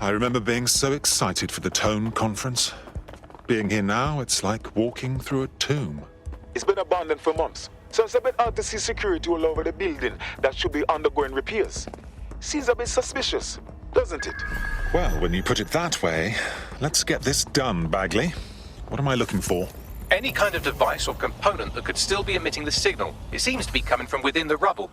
I remember being so excited for the TOAN conference. Being here now, it's like walking through a tomb. It's been abandoned for months, so it's a bit hard to see security all over the building that should be undergoing repairs. Seems a bit suspicious, doesn't it? Well, when you put it that way, let's get this done, Bagley. What am I looking for? Any kind of device or component that could still be emitting the signal. It seems to be coming from within the rubble.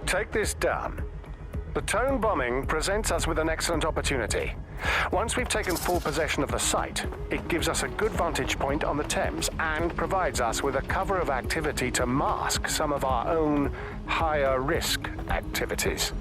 Take this down. The TOAN bombing presents us with an excellent opportunity. Once we've taken full possession of the site, it gives us a good vantage point on the Thames and provides us with a cover of activity to mask some of our own higher risk activities.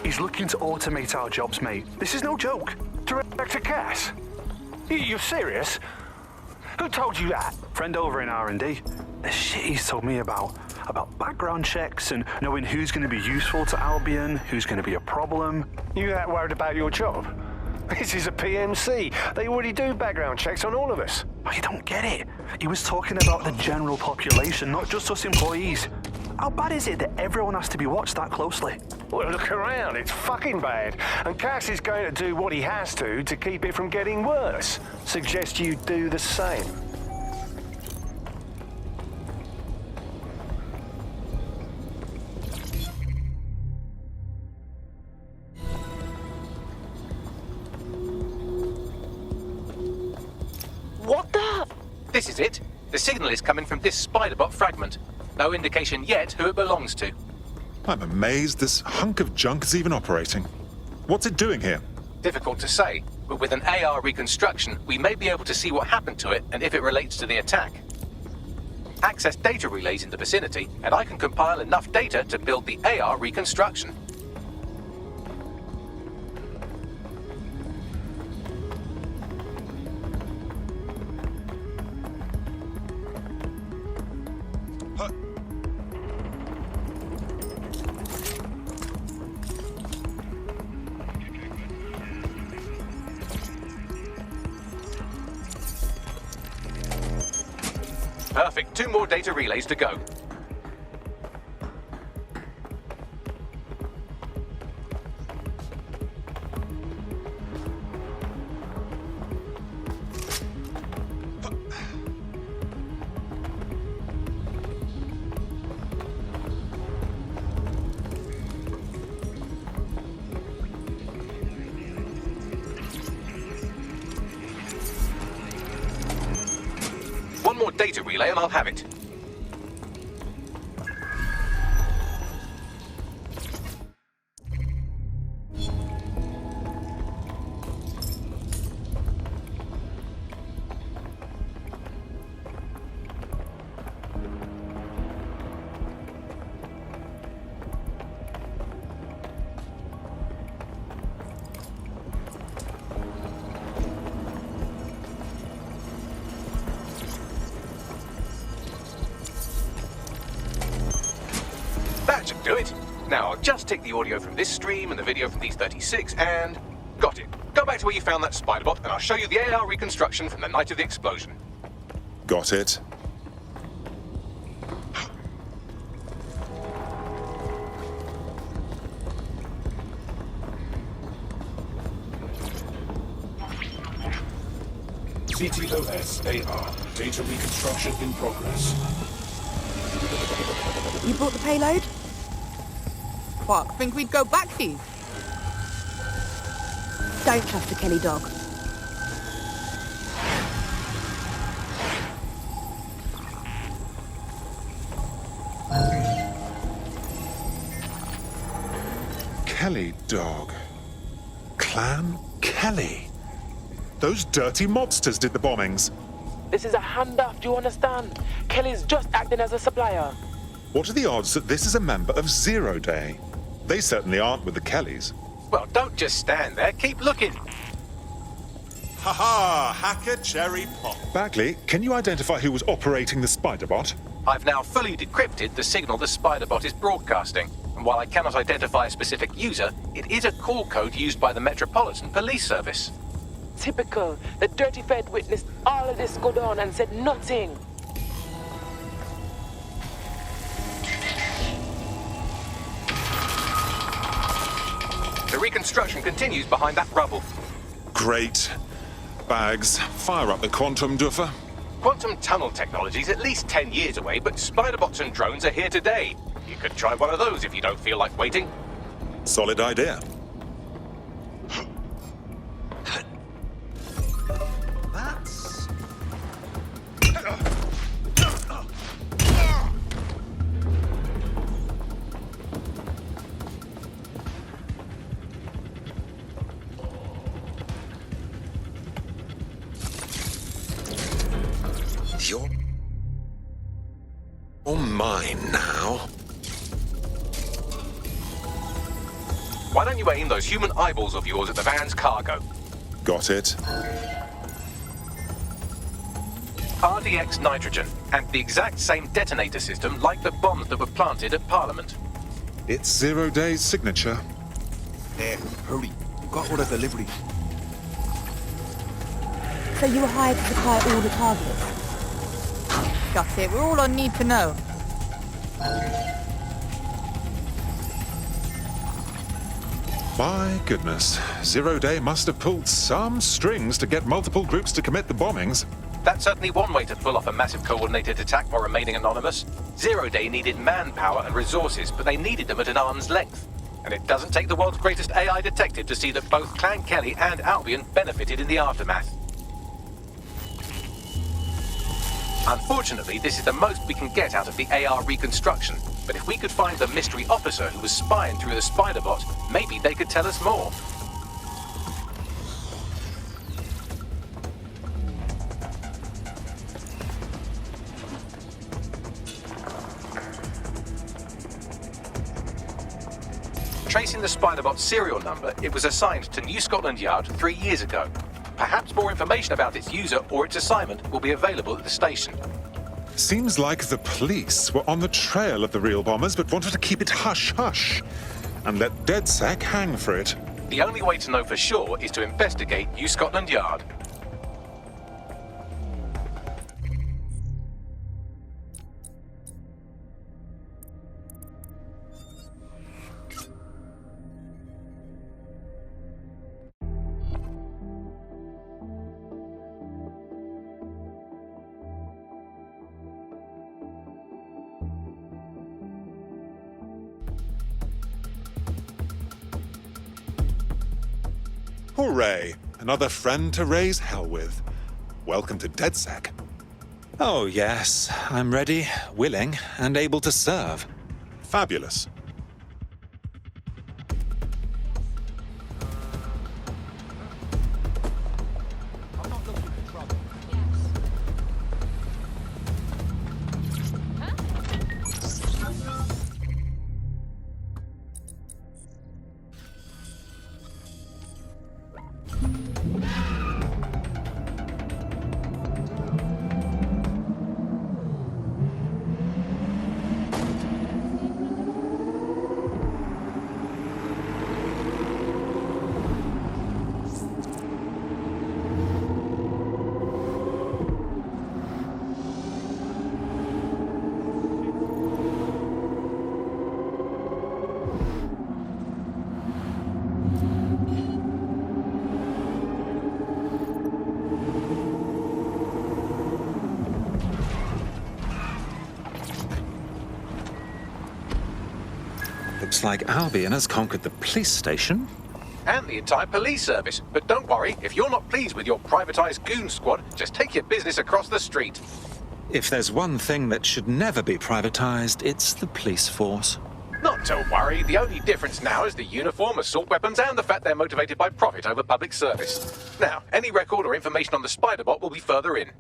He's looking to automate our jobs, mate. This is no joke. Director Cass? You're serious? Who told you that? Friend over in R&D. The shit he's told me about background checks and knowing who's going to be useful to Albion, who's going to be a problem. You that worried about your job? This is a PMC. They already do background checks on all of us. Oh, you don't get it. He was talking about the general population, not just us employees. How bad is it that everyone has to be watched that closely? Well, look around. It's fucking bad. And Cass is going to do what he has to keep it from getting worse. Suggest you do the same. This is it. The signal is coming from this spider-bot fragment. No indication yet who it belongs to. I'm amazed this hunk of junk is even operating. What's it doing here? Difficult to say, but with an AR reconstruction, we may be able to see what happened to it and if it relates to the attack. Access data relays in the vicinity, and I can compile enough data to build the AR reconstruction. Perfect. 2 more data relays to go. One more data relay and I'll have it. That should do it. Now, I'll just take the audio from this stream and the video from these 36 and... got it. Go back to where you found that spider-bot and I'll show you the AR reconstruction from the night of the explosion. Got it. CTOS AR. Data reconstruction in progress. You brought the payload? What, think we'd go back to you? Don't trust the Kelly dog. Kelly dog. Clan Kelly. Those dirty mobsters did the bombings. This is a handoff, do you understand? Kelly's just acting as a supplier. What are the odds that this is a member of Zero Day? They certainly aren't with the Kellys. Well, don't just stand there, keep looking. Haha, hacker cherry pop. Bagley, can you identify who was operating the spider-bot? I've now fully decrypted the signal the spider-bot is broadcasting. And while I cannot identify a specific user, it is a call code used by the Metropolitan Police Service. Typical. The dirty Fed witnessed all of this go down and said nothing. The reconstruction continues behind that rubble. Great. Bags, fire up the quantum duffer. Quantum tunnel technology is at least 10 years away, but spider-bots and drones are here today. You could try one of those if you don't feel like waiting. Solid idea. That's... You're mine now. Why don't you aim those human eyeballs of yours at the van's cargo? Got it. RDX nitrogen, and the exact same detonator system like the bombs that were planted at Parliament. It's Zero Day's signature. There, hurry. Got all the deliveries. So you were hired to supply all the targets? Got it, we're all on need to know. My goodness, Zero Day must have pulled some strings to get multiple groups to commit the bombings. That's certainly one way to pull off a massive coordinated attack while remaining anonymous. Zero Day needed manpower and resources, but they needed them at an arm's length. And it doesn't take the world's greatest AI detective to see that both Clan Kelly and Albion benefited in the aftermath. Unfortunately, this is the most we can get out of the AR reconstruction. But if we could find the mystery officer who was spying through the spider bot, maybe they could tell us more. Tracing the Spider-Bot's serial number, it was assigned to New Scotland Yard 3 years ago. Perhaps more information about its user or its assignment will be available at the station. Seems like the police were on the trail of the real bombers but wanted to keep it hush-hush and let DedSec hang for it. The only way to know for sure is to investigate New Scotland Yard. Hooray! Another friend to raise hell with. Welcome to DedSec. Oh, yes. I'm ready, willing, and able to serve. Fabulous. Looks like Albion has conquered the police station. And the entire police service. But don't worry, if you're not pleased with your privatized goon squad, just take your business across the street. If there's one thing that should never be privatized, it's the police force. Not to worry, the only difference now is the uniform, assault weapons, and the fact they're motivated by profit over public service. Now, any record or information on the Spider-Bot will be further in.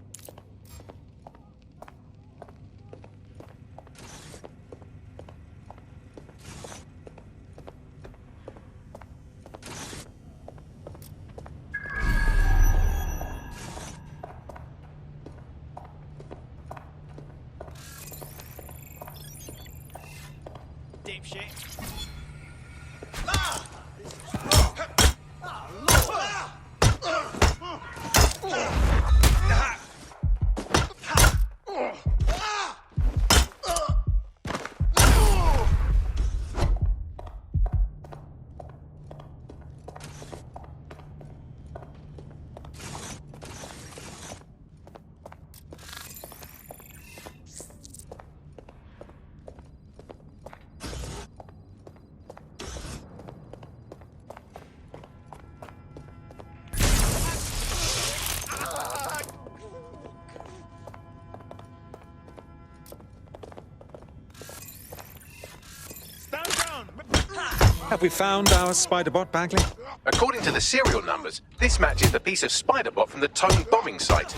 Have we found our Spider-Bot, Bagley? According to the serial numbers, this matches the piece of Spider-Bot from the TOAN bombing site.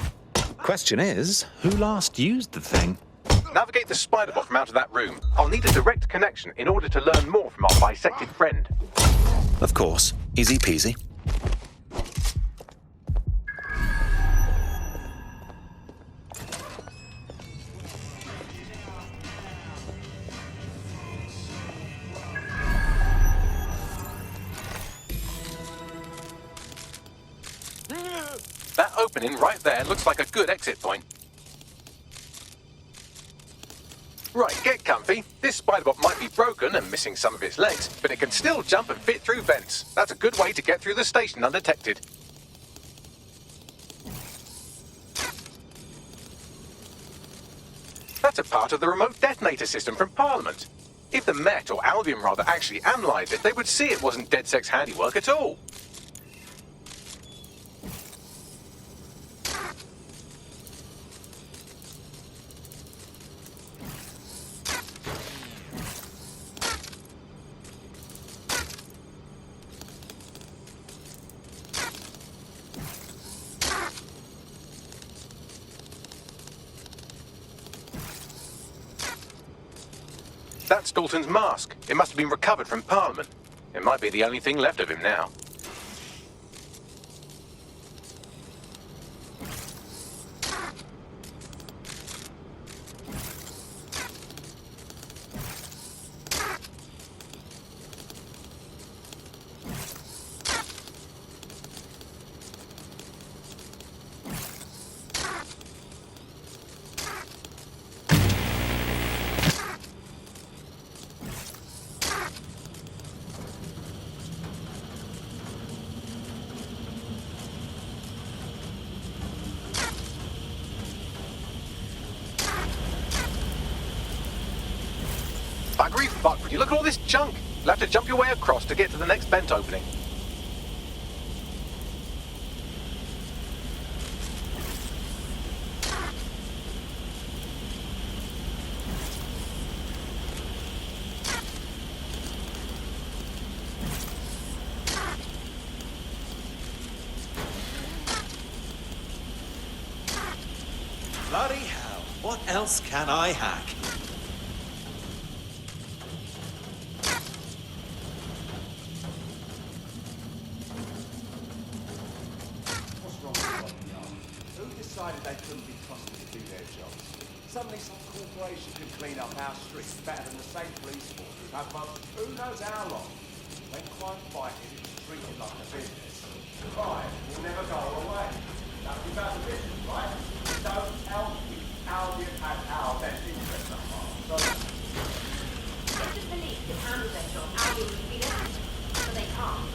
Question is, who last used the thing? Navigate the Spider-Bot from out of that room. I'll need a direct connection in order to learn more from our bisected friend. Of course. Easy peasy. That opening right there looks like a good exit point. Right, get comfy. This Spider-Bot might be broken and missing some of its legs, but it can still jump and fit through vents. That's a good way to get through the station undetected. That's a part of the remote detonator system from Parliament. If the Met, or Albion rather, actually analysed it, they would see it wasn't DedSec's handiwork at all. That's Dalton's mask. It must have been recovered from Parliament. It might be the only thing left of him now. Buggery fuck, would you look at all this junk? You'll have to jump your way across to get to the next vent opening. Bloody hell, what else can I hack? They couldn't be trusted to do their jobs. Suddenly some corporation can clean up our streets better than the same police force who've had most who knows how long. When crime fighting is treated like a business, crime will never go away. That's about the business, right? Don't tell me Albion had our best interest at heart. So if the police could handle their job, Albion would be there. But they can't.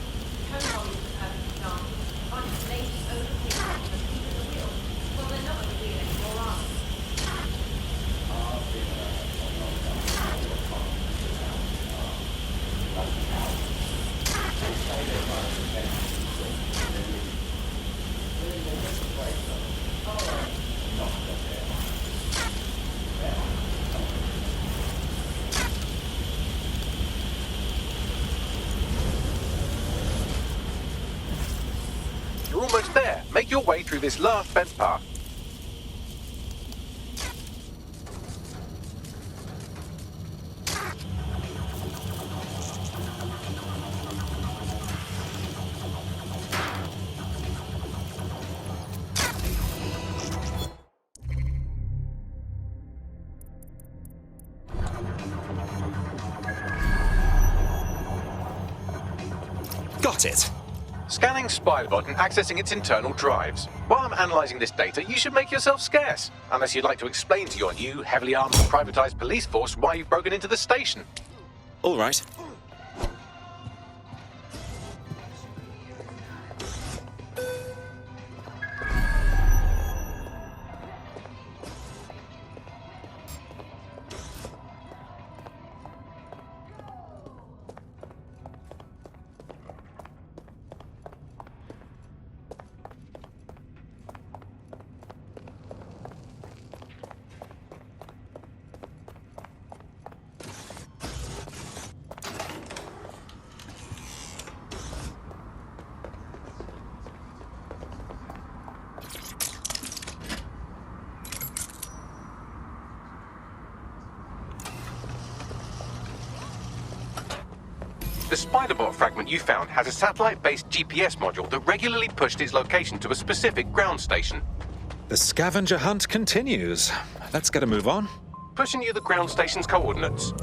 TOAN is the perfect example. Bunch of ladies overpaid for the people at the wheel. Well, they're not going to be anymore, are they? You're almost there. Make your way through this last vent path. Got it! Scanning Spiderbot and accessing its internal drives. While I'm analysing this data, you should make yourself scarce. Unless you'd like to explain to your new, heavily armed and privatised police force why you've broken into the station. All right. The Spiderbot fragment you found has a satellite-based GPS module that regularly pushed its location to a specific ground station. The scavenger hunt continues. Let's get a move on. Pushing you the ground station's coordinates.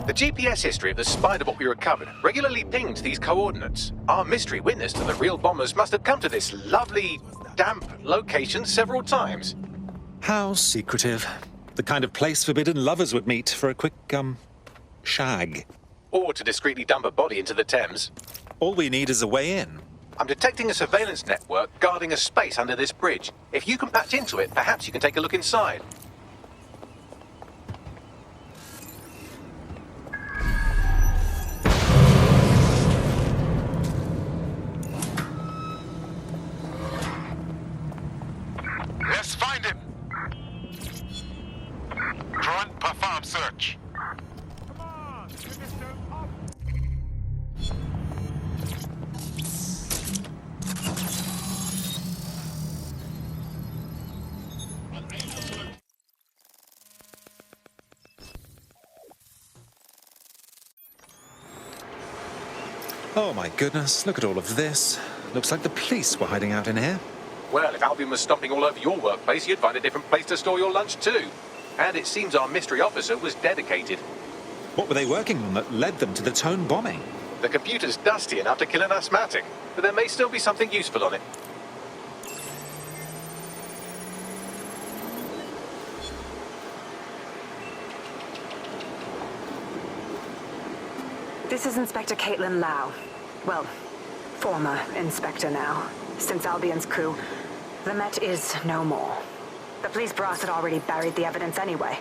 The GPS history of the Spiderbot we recovered regularly pinged these coordinates. Our mystery witness to the real bombers must have come to this lovely, damp location several times. How secretive. The kind of place forbidden lovers would meet for a quick, shag. Or to discreetly dump a body into the Thames. All we need is a way in. I'm detecting a surveillance network guarding a space under this bridge. If you can patch into it, perhaps you can take a look inside. Let's find him. Drone, perform search. Oh my goodness, look at all of this. Looks like the police were hiding out in here. Well, if Albion was stomping all over your workplace, you'd find a different place to store your lunch too. And it seems our mystery officer was dedicated. What were they working on that led them to the TOAN bombing? The computer's dusty enough to kill an asthmatic, but there may still be something useful on it. This is Inspector Caitlin Lau. Well, former inspector now. Since Albion's coup, the Met is no more. The police brass had already buried the evidence anyway.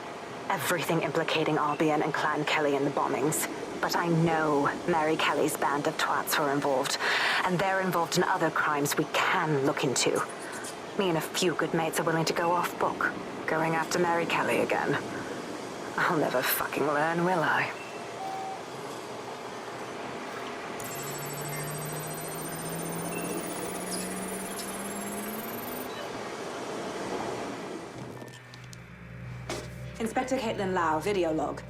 Everything implicating Albion and Clan Kelly in the bombings. But I know Mary Kelly's band of twats were involved, and they're involved in other crimes we can look into. Me and a few good mates are willing to go off book, going after Mary Kelly again. I'll never fucking learn, will I? Inspector Caitlin Lau, video log.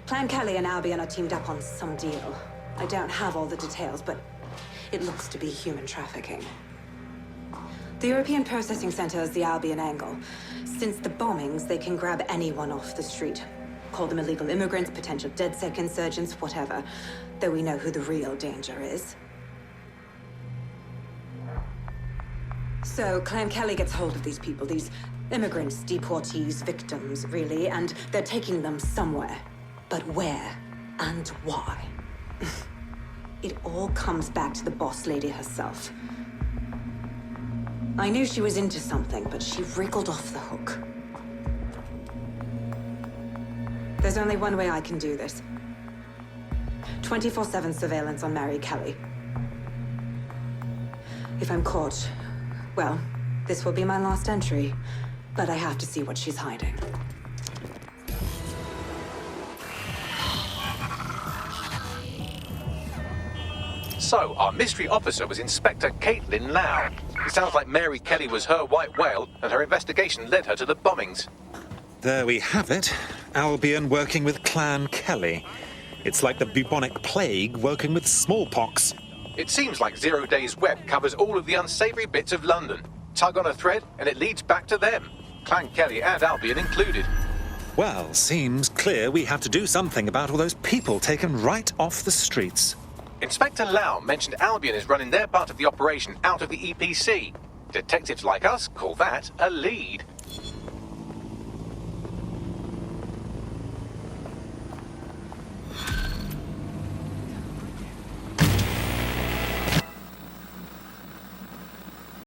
Clan Kelly and Albion are teamed up on some deal. I don't have all the details, but it looks to be human trafficking. The European Processing Center is the Albion angle. Since the bombings, they can grab anyone off the street. Call them illegal immigrants, potential DedSec insurgents, whatever. Though we know who the real danger is. So, Clan Kelly gets hold of these people, these immigrants, deportees, victims, really, and they're taking them somewhere. But where and why? It all comes back to the boss lady herself. I knew she was into something, but she wriggled off the hook. There's only one way I can do this. 24/7 surveillance on Mary Kelly. If I'm caught, well, this will be my last entry. But I have to see what she's hiding. So, our mystery officer was Inspector Caitlin Lau. It sounds like Mary Kelly was her white whale, and her investigation led her to the bombings. There we have it. Albion working with Clan Kelly. It's like the bubonic plague working with smallpox. It seems like Zero Days Web covers all of the unsavory bits of London. Tug on a thread, and it leads back to them. Clan Kelly and Albion included. Well, seems clear we have to do something about all those people taken right off the streets. Inspector Lau mentioned Albion is running their part of the operation out of the EPC. Detectives like us call that a lead.